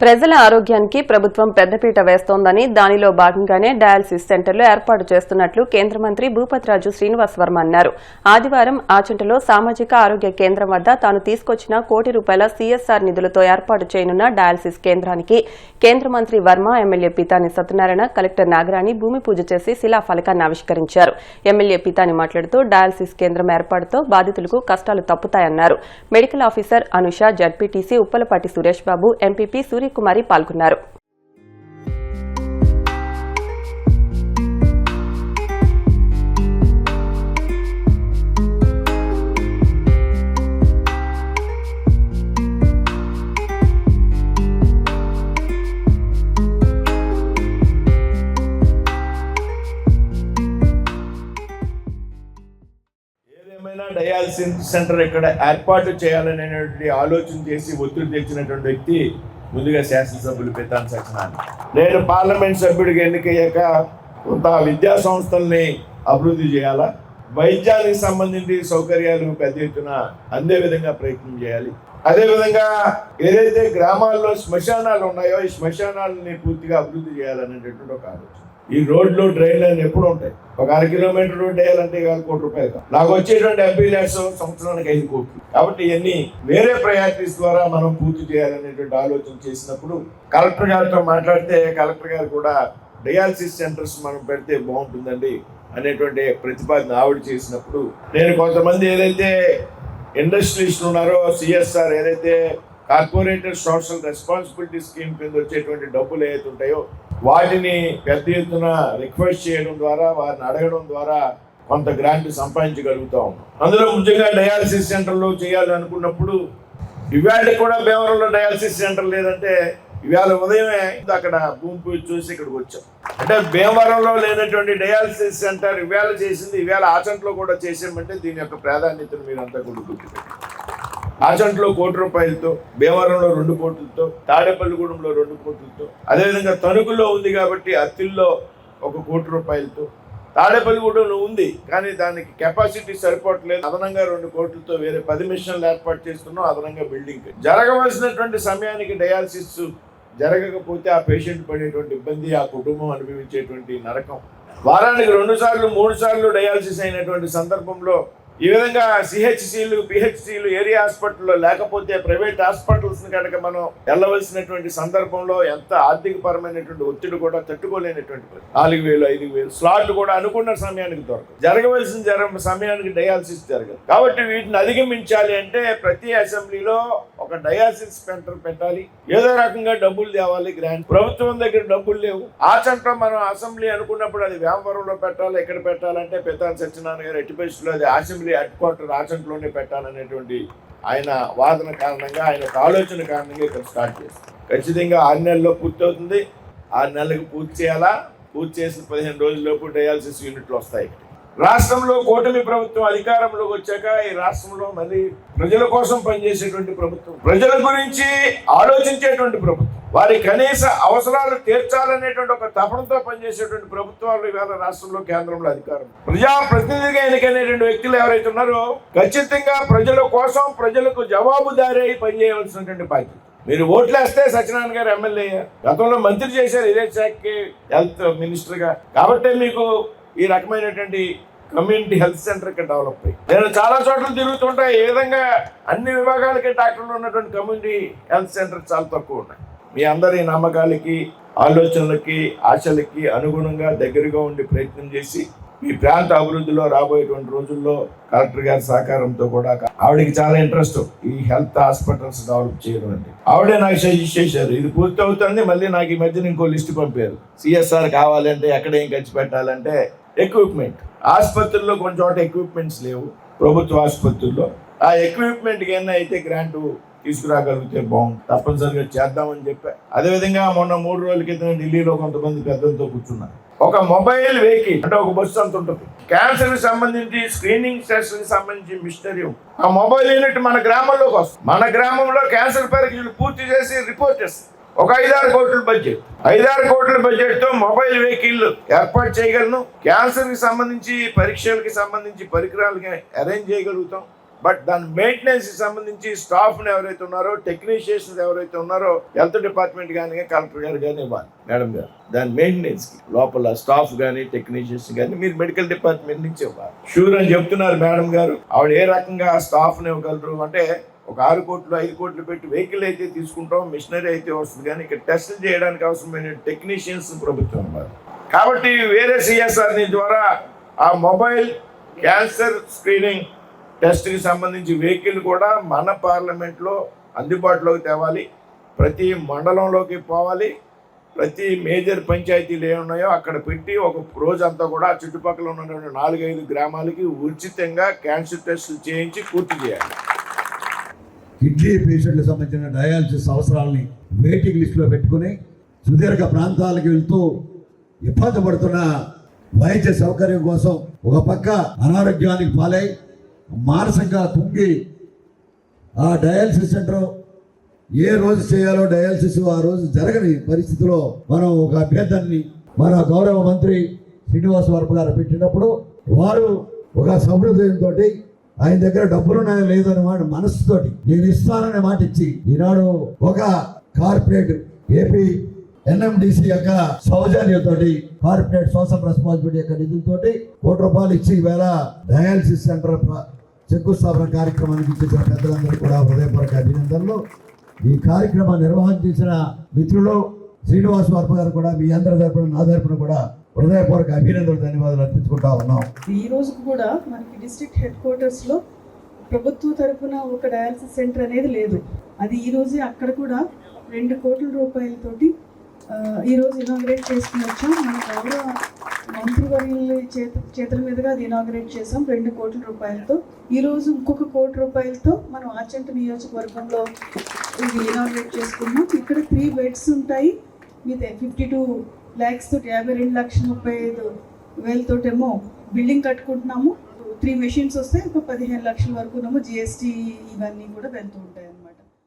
ప్రజల ఆరోగ్యానికి ప్రభుత్వం పెద్దపీట వేస్తోందని దానిలో భాగంగానే డయాలసిస్ సెంటర్లు ఏర్పాటు చేస్తున్నట్లు కేంద్ర మంత్రి భూపతిరాజు శ్రీనివాస్ వర్మ అన్నారు. ఆదివారం ఆచంటలో సామాజిక ఆరోగ్య కేంద్రం వద్ద తాను తీసుకొచ్చిన ₹1 సీఎస్ఆర్ నిధులతో ఏర్పాటు చేయనున్న డయాలసిస్ కేంద్రానికి కేంద్ర మంత్రి వర్మ ఎమ్మెల్యే పీతాని సత్యనారాయణ, కలెక్టర్ నాగరాణి భూమి పూజ చేసి శిలాఫలకాన్ని ఆవిష్కరించారు. ఎమ్మెల్యే పీతాని మాట్లాడుతూ డయాలసిస్ కేంద్రం ఏర్పాటుతో బాధితులకు కష్టాలు తప్పుతాయన్నారు. Medical officer Anusha, ZPTC Uppalapati Suresh Babu, MPP Suryakumari పాల్గొన్నారు. డయాలసిస్ సెంటర్ ఇక్కడ ఏర్పాటు చేయాలనేటువంటి ఆలోచన చేసి ఒత్తిడి తెచ్చినటువంటి వ్యక్తి ముందుగా శాసనసభ్యులు పీతాని సత్యనారాయణ. నేను పార్లమెంట్ సభ్యుడికి ఎన్నికయ్యాక కొంత విద్యా సంస్థల్ని అభివృద్ధి చేయాలా, వైద్యానికి సంబంధించి సౌకర్యాలు పెద్ద ఎత్తున అందే విధంగా ప్రయత్నం చేయాలి. అదేవిధంగా ఏదైతే గ్రామాల్లో శ్మశానాలు ఉన్నాయో ఈ శ్మశానాలని పూర్తిగా అభివృద్ధి చేయాలనేటటువంటి ఒక ఆలోచన. ఈ రోడ్లు, డ్రైన్లు అన్నీ ఎప్పుడు ఉంటాయి. ఒక 1/2 కిలోమీటర్ రోడ్డు వేయాలంటే ఇవాళ ₹1,00,00,000. నాకు వచ్చేటువంటి ఎంపీ ల్యాడ్స్ సంవత్సరానికి 5 కోట్లు. కాబట్టి ఇవన్నీ వేరే ప్రయారిటీస్ ద్వారా మనం పూర్తి చేయాలనేటువంటి ఆలోచన చేసినప్పుడు కలెక్టర్ గారితో మాట్లాడితే కలెక్టర్ గారు కూడా డయాలసిస్ సెంటర్స్ మనం పెడితే బాగుంటుందండి అనేటువంటి ప్రతిపాదన ఆవిడ చేసినప్పుడు నేను కొంతమంది ఏదైతే ఇండస్ట్రియలిస్టులు ఉన్నారో సిఎస్ఆర్ ఏదైతే కార్పొరేటర్ సోషల్ రెస్పాన్సిబిలిటీ స్కీమ్ కింద వచ్చేటువంటి డబ్బులు ఏదైతే ఉంటాయో వాటిని పెద్ద ఎత్తున రిక్వెస్ట్ చేయడం ద్వారా, వారిని అడగడం ద్వారా కొంత గ్రాంట్ సంపాదించగలుగుతా ఉన్నాం. అందులో ముఖ్యంగా డయాలసిస్ సెంటర్లో చేయాలనుకున్నప్పుడు ఇవాళ కూడా భీమవరంలో డయాలసిస్ సెంటర్ లేదంటే ఇవాళ ఉదయమే అక్కడ భూమి పూజ చూసి ఇక్కడికి వచ్చాం. అంటే భీమవరంలో లేనటువంటి డయాలసిస్ సెంటర్ ఇవాళ చేసింది ఇవాళ ఆచంటలో కూడా చేసామంటే దీని యొక్క ప్రాధాన్యతను మీరంతా కూడా గుర్తుపెట్టుకోండి. ఆచంటలో ₹1,00,00,000తో, భీమవరంలో 2 కోట్లతో, తాడేపల్లిగూడెంలో 2 కోట్లతో, అదేవిధంగా తణుకులో ఉంది కాబట్టి అత్తిల్లో ₹1,00,00,000తో, తాడేపల్లిగూడెంలో ఉంది కానీ దానికి కెపాసిటీ సరిపోవట్లేదు. అదనంగా 2 కోట్లతో వేరే 10 మిషన్లు ఏర్పాటు చేస్తున్నాం. అదనంగా బిల్డింగ్ జరగవలసినటువంటి సమయానికి డయాలసిస్ జరగకపోతే ఆ పేషెంట్ పడేటువంటి ఇబ్బంది, ఆ కుటుంబం అనుభవించేటువంటి నరకం, వారానికి 2 సార్లు 3 సార్లు డయాలసిస్ అయినటువంటి సందర్భంలో ఈ విధంగా సిహెచ్సిలు, పిహెచ్సిలు ఏరియా హాస్పిటల్లో లేకపోతే ప్రైవేట్ హాస్పిటల్స్ కనుక మనం వెళ్ళవలసినటువంటి సందర్భంలో ఎంత ఆర్థికపరమైనటువంటి ఒత్తిడి కూడా తట్టుకోలేనటువంటి 4,000, 5,000 స్లాట్లు కూడా అనుకున్న సమయానికి దొరకదు. జరగవలసిన సమయానికి డయాలసిస్ జరగదు. కాబట్టి వీటిని అధిగమించాలి అంటే ప్రతి అసెంబ్లీలో ఒక డయాలసిస్ సెంటర్ పెట్టాలి. ఏదో రకంగా డబ్బులు తేవాలి. గ్రాంట్ ప్రభుత్వం దగ్గర డబ్బులు లేవు. ఆచంట మనం అసెంబ్లీ అనుకున్నప్పుడు అది వేమవరంలో పెట్టాలి. ఎక్కడ పెట్టాలంటే పీతాని సత్యనారాయణ గారు ఎట్టిపేస్లో అది అసెంబ్లీ హెడ్ క్వార్టర్ ఆచంటలోనే పెట్టాలనేటువంటి ఆయన వాదన కారణంగా, ఆయన ఆలోచన కారణంగా ఇక్కడ స్టార్ట్ చేస్తాం. ఖచ్చితంగా 6 నెలల్లో పూర్తి అవుతుంది. 6 నెలలకు పూర్తి చేయాలా. పూర్తి చేసిన 15 రోజుల్లోపు డయాలసిస్ యూనిట్లు వస్తాయి. రాష్ట్రంలో కూటమి ప్రభుత్వం అధికారంలోకి వచ్చాక ఈ రాష్ట్రంలో మళ్ళీ ప్రజల కోసం పనిచేసేటువంటి ప్రభుత్వం, ప్రజల గురించి ఆలోచించేటువంటి ప్రభుత్వం, వారి కనీస అవసరాలు తీర్చాలనేటువంటి ఒక తపనతో పనిచేసేటువంటి ప్రభుత్వాలు ఇవాళ రాష్ట్రంలో, కేంద్రంలో అధికారం. ప్రజాప్రతినిధిగా ఎన్నికైనటువంటి వ్యక్తులు ఎవరైతే ఉన్నారో ఖచ్చితంగా ప్రజల కోసం, ప్రజలకు జవాబుదారీ అయి పనిచేయవలసినటువంటి బాధ్యత. మీరు ఓట్లేస్తే సత్యనారాయణ గారు ఎమ్మెల్యే, గతంలో మంత్రి చేశారు ఇదే శాఖకి, హెల్త్ మినిస్టర్గా. కాబట్టి మీకు ఈ రకమైనటువంటి కమ్యూనిటీ హెల్త్ సెంటర్ ఇక్కడ డెవలప్ అయ్యి నేను చాలా చోట్ల తిరుగుతుంటా. ఏ విధంగా అన్ని విభాగాలకి డాక్టర్లు ఉన్నటువంటి కమ్యూనిటీ హెల్త్ సెంటర్ చాలా తక్కువ ఉన్నాయి. మీ అందరి నమ్మకాలకి, ఆలోచనలకి, ఆశలకి అనుగుణంగా దగ్గరగా ఉండి ప్రయత్నం చేసి ఈ ప్రాంత అభివృద్ధిలో రాబోయేటువంటి రోజుల్లో కలెక్టర్ గారి సహకారంతో కూడా, ఆవిడకి చాలా ఇంట్రెస్ట్ ఈ హెల్త్ హాస్పిటల్స్ డెవలప్ చేయడం అంటే, ఆవిడే నాకు సజెస్ట్ చేశారు. ఇది పూర్తి అవుతుంది. మళ్ళీ నాకు ఈ మధ్యన ఇంకో లిస్ట్ పంపారు. సిఎస్ఆర్ కావాలంటే ఎక్కడ ఏం ఖర్చు పెట్టాలంటే ఎక్విప్మెంట్, ఆసుపత్రుల్లో కొంచెం చోట ఎక్విప్మెంట్స్ లేవు ప్రభుత్వ ఆసుపత్రుల్లో. ఆ ఎక్విప్మెంట్కి ఏమైనా అయితే గ్రాంట్ తీసుకురాగలిగితే బాగుంది, తప్పనిసరిగా చేద్దామని చెప్పా. అదేవిధంగా మొన్న 3 రోజుల క్రితం ఢిల్లీలో కొంతమంది పెద్దలతో కూర్చున్నారు. ఒక మొబైల్ వెహికల్ అంటే ఒక బస్సు అంత ఉంటుంది. క్యాన్సర్ కి సంబంధించి స్క్రీనింగ్ టెస్ట్ కి సంబంధించి మిషనరీ ఆ మొబైల్ యూనిట్ మన గ్రామంలోకి వస్తుంది. మన గ్రామంలో క్యాన్సర్ పరీక్షలు పూర్తి చేసి రిపోర్ట్ చేస్తుంది. ఒక 5-6 కోట్ల బడ్జెట్, 5-6 కోట్ల బడ్జెట్తో మొబైల్ వెహికల్ ఏర్పాటు చేయగలను. క్యాన్సర్కి సంబంధించి పరీక్షలకి సంబంధించి పరికరాలకి అరేంజ్ చేయగలుగుతాం. బట్ దాని మెయింటెనెన్స్ కి సంబంధించి స్టాఫ్ ఎవరైతే ఉన్నారో, టెక్నీషియన్స్ ఎవరైతే ఉన్నారో, హెల్త్ డిపార్ట్మెంట్ కానీ కలెక్టర్ గారు కానీ ఇవ్వాలి మేడం గారు. దాని మెయింటెనెన్స్ కి లోపల స్టాఫ్ కానీ టెక్నీషియన్స్ కానీ మీరు మెడికల్ డిపార్ట్మెంట్ నుంచి ఇవ్వాలి. షూర్ అని చెప్తున్నారు మేడం గారు. ఆవిడ ఏ రకంగా స్టాఫ్ని ఇవ్వగలరు అంటే, ఒక 6 కోట్లు 5 కోట్లు పెట్టి వెహికల్ అయితే తీసుకుంటాం, మిషనరీ అయితే వస్తుంది, కానీ ఇక్కడ టెస్టులు చేయడానికి అవసరమైన టెక్నీషియన్స్ ప్రభుత్వం ఇవ్వాలి. కాబట్టి వేరే సిఎస్ఆర్ ద్వారా ఆ మొబైల్ క్యాన్సర్ స్క్రీనింగ్ టెస్ట్కి సంబంధించి వెహికల్ కూడా మన పార్లమెంట్లో అందుబాటులోకి తేవాలి. ప్రతి మండలంలోకి పోవాలి. ప్రతి మేజర్ పంచాయతీలు ఏమున్నాయో అక్కడ పెట్టి ఒక రోజంతా కూడా చుట్టుపక్కల ఉన్నటువంటి 4-5 గ్రామాలకి ఉచితంగా క్యాన్సర్ టెస్టులు చేయించి పూర్తి చేయాలి. కిడ్నీ పేషెంట్లకు సంబంధించిన డయాలసిస్ అవసరాలని వెయిటింగ్ లిస్టులో పెట్టుకుని సుదీర్ఘ ప్రాంతాలకు వెళ్తూ ఇబ్బంది పడుతున్న వైద్య సౌకర్యం కోసం ఒక పక్క అనారోగ్యానికి పాలై మానసికంగా కుంగి ఆ డయాలసిస్ సెంటర్ ఏ రోజు చేయాలో డయాలసిస్ ఆ రోజు జరగని పరిస్థితిలో మనం ఒక అభ్యర్థాన్ని మన గౌరవ మంత్రి శ్రీనివాస్ వర్మ గారు పెట్టినప్పుడు వారు ఒక సౌహృదయంతో ఆయన దగ్గర డబ్బులున్నాయో లేదని వాడు మనసుతోటి నేను ఇస్తాననే మాట ఇచ్చి ఈనాడు ఒక కార్పొరేట్ ఏపీ ఎన్ఎండిసి యొక్క సౌజన్యంతో కార్పొరేట్ సోషల్ రెస్పాన్సిబిలిటీ యొక్క నిధులతోటి ₹1 కోటి ఇచ్చి ఈవేళ డయాలసిస్ సెంటర్ శంకుస్థాపన కార్యక్రమానికి ఇచ్చిన పెద్దలందరూ కూడా హృదయపూర్వక అభినందనలు. ఈ కార్యక్రమాన్ని నిర్వహణ చేసిన మిత్రులు శ్రీనివాస్ వర్మ గారు కూడా మీ అందరి తరపున నా తరపున కూడా హృదయపూర్వక అభినందనలు, ధన్యవాదాలు అర్పించుకుంటా ఉన్నాం. ఈ రోజు కూడా మనకి డిస్ట్రిక్ట్ హెడ్ క్వార్టర్స్లో ప్రభుత్వ తరపున ఒక డయాలసిస్ సెంటర్ అనేది లేదు. అది ఈ రోజే అక్కడ కూడా ₹2 కోట్ల ఈరోజు ఇనాగ్రేట్ చేసుకుని వచ్చాం. మన గౌరవ మంత్రివర్యుల చేతుల మీదుగా అది ఇనాగ్రేట్ చేసాం ₹2 కోట్ల. ఈరోజు ఇంకొక ₹1 కోటి మనం ఆచంట నియోజకవర్గంలో ఇది ఇనాగ్రేట్ చేసుకున్నాం. ఇక్కడ 3 బెడ్స్ ఉంటాయి. మీద 52 lakhs తోటి 52,35,000 తోటేమో బిల్డింగ్ కట్టుకుంటున్నాము. 3 మెషిన్స్ వస్తే ఒక 15 లక్షల వరకునేమో GST ఇవన్నీ కూడా వెళ్తూ ఉంటాయి.